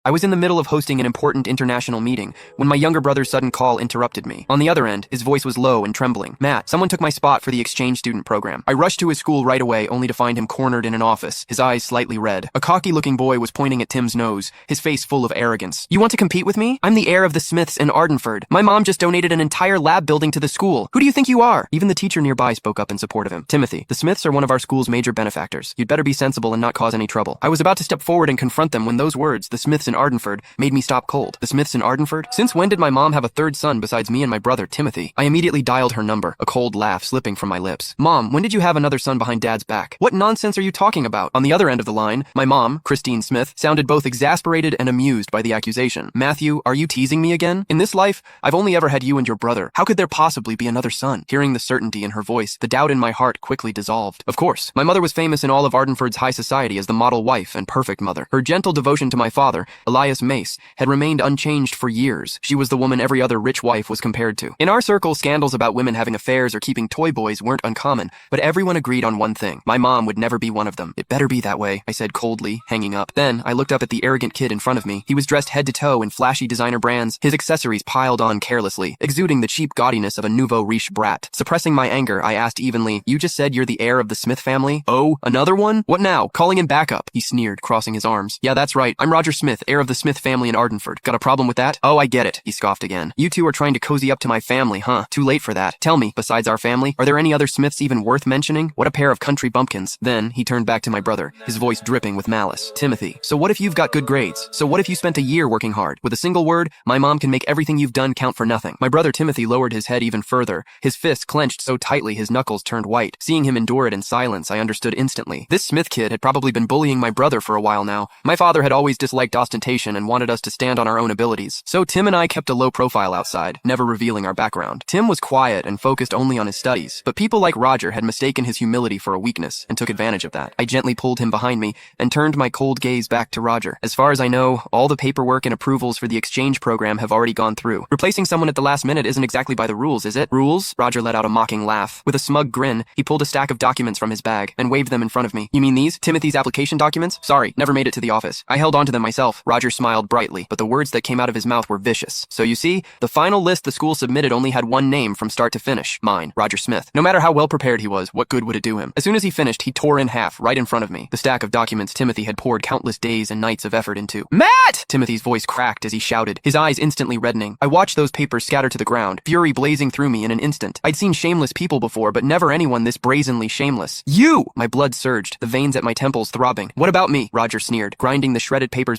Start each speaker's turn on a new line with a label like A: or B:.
A: I was in the middle of hosting an important international meeting when my younger brother's sudden call interrupted me. On the other end, his voice was low and trembling. Matt, someone took my spot for the exchange student program. I rushed to his school right away, only to find him cornered in an office, his eyes slightly red. A cocky-looking boy was pointing at Tim's nose, his face full of arrogance. You want to compete with me? I'm the heir of the Smiths in Ardenford. My mom just donated an entire lab building to the school. Who do you think you are? Even the teacher nearby spoke up in support of him. Timothy, the Smiths are one of our school's major benefactors. You'd better be sensible and not cause any trouble. I was about to step forward and confront them when those words, the Smiths in Ardenford, made me stop cold. The Smiths in Ardenford? Since when did my mom have a third son besides me and my brother, Timothy? I immediately dialed her number, a cold laugh slipping from my lips. Mom, when did you have another son behind Dad's back? What nonsense are you talking about? On the other end of the line, my mom, Christine Smith, sounded both exasperated and amused by the accusation. Matthew, are you teasing me again? In this life, I've only ever had you and your brother. How could there possibly be another son? Hearing the certainty in her voice, the doubt in my heart quickly dissolved. Of course, my mother was famous in all of Ardenford's high society as the model wife and perfect mother. Her gentle devotion to my father, Elias Mace, had remained unchanged for years. She was the woman every other rich wife was compared to. In our circle, scandals about women having affairs or keeping toy boys weren't uncommon, but everyone agreed on one thing. My mom would never be one of them. It better be that way, I said coldly, hanging up. Then, I looked up at the arrogant kid in front of me. He was dressed head to toe in flashy designer brands, his accessories piled on carelessly, exuding the cheap gaudiness of a nouveau riche brat. Suppressing my anger, I asked evenly, you just said you're the heir of the Smith family? Oh, another one? What now? Calling him back up, he sneered, crossing his arms. Yeah, that's right. I'm Roger Smith, heir of the Smith family in Ardenford. Got a problem with that? Oh, I get it, he scoffed again. You two are trying to cozy up to my family, huh? Too late for that. Tell me, besides our family, are there any other Smiths even worth mentioning? What a pair of country bumpkins. Then, he turned back to my brother, his voice dripping with malice. Timothy, so what if you've got good grades? So what if you spent a year working hard? With a single word, my mom can make everything you've done count for nothing. My brother Timothy lowered his head even further, his fists clenched so tightly his knuckles turned white. Seeing him endure it in silence, I understood instantly. This Smith kid had probably been bullying my brother for a while now. My father had always disliked ostentation and wanted us to stand on our own abilities. So Tim and I kept a low profile outside, never revealing our background. Tim was quiet and focused only on his studies, but people like Roger had mistaken his humility for a weakness and took advantage of that. I gently pulled him behind me and turned my cold gaze back to Roger. As far as I know, all the paperwork and approvals for the exchange program have already gone through. Replacing someone at the last minute isn't exactly by the rules, is it? Rules? Roger let out a mocking laugh. With a smug grin, he pulled a stack of documents from his bag and waved them in front of me. You mean these? Timothy's application documents? Sorry, never made it to the office. I held on to them myself. Roger smiled brightly, but the words that came out of his mouth were vicious. So you see, the final list the school submitted only had one name from start to finish. Mine, Roger Smith. No matter how well prepared he was, what good would it do him? As soon as he finished, he tore in half, right in front of me, the stack of documents Timothy had poured countless days and nights of effort into. Matt! Timothy's voice cracked as he shouted, his eyes instantly reddening. I watched those papers scatter to the ground, fury blazing through me in an instant. I'd seen shameless people before, but never anyone this brazenly shameless. You! My blood surged, the veins at my temples throbbing. What about me? Roger sneered, grinding the shredded papers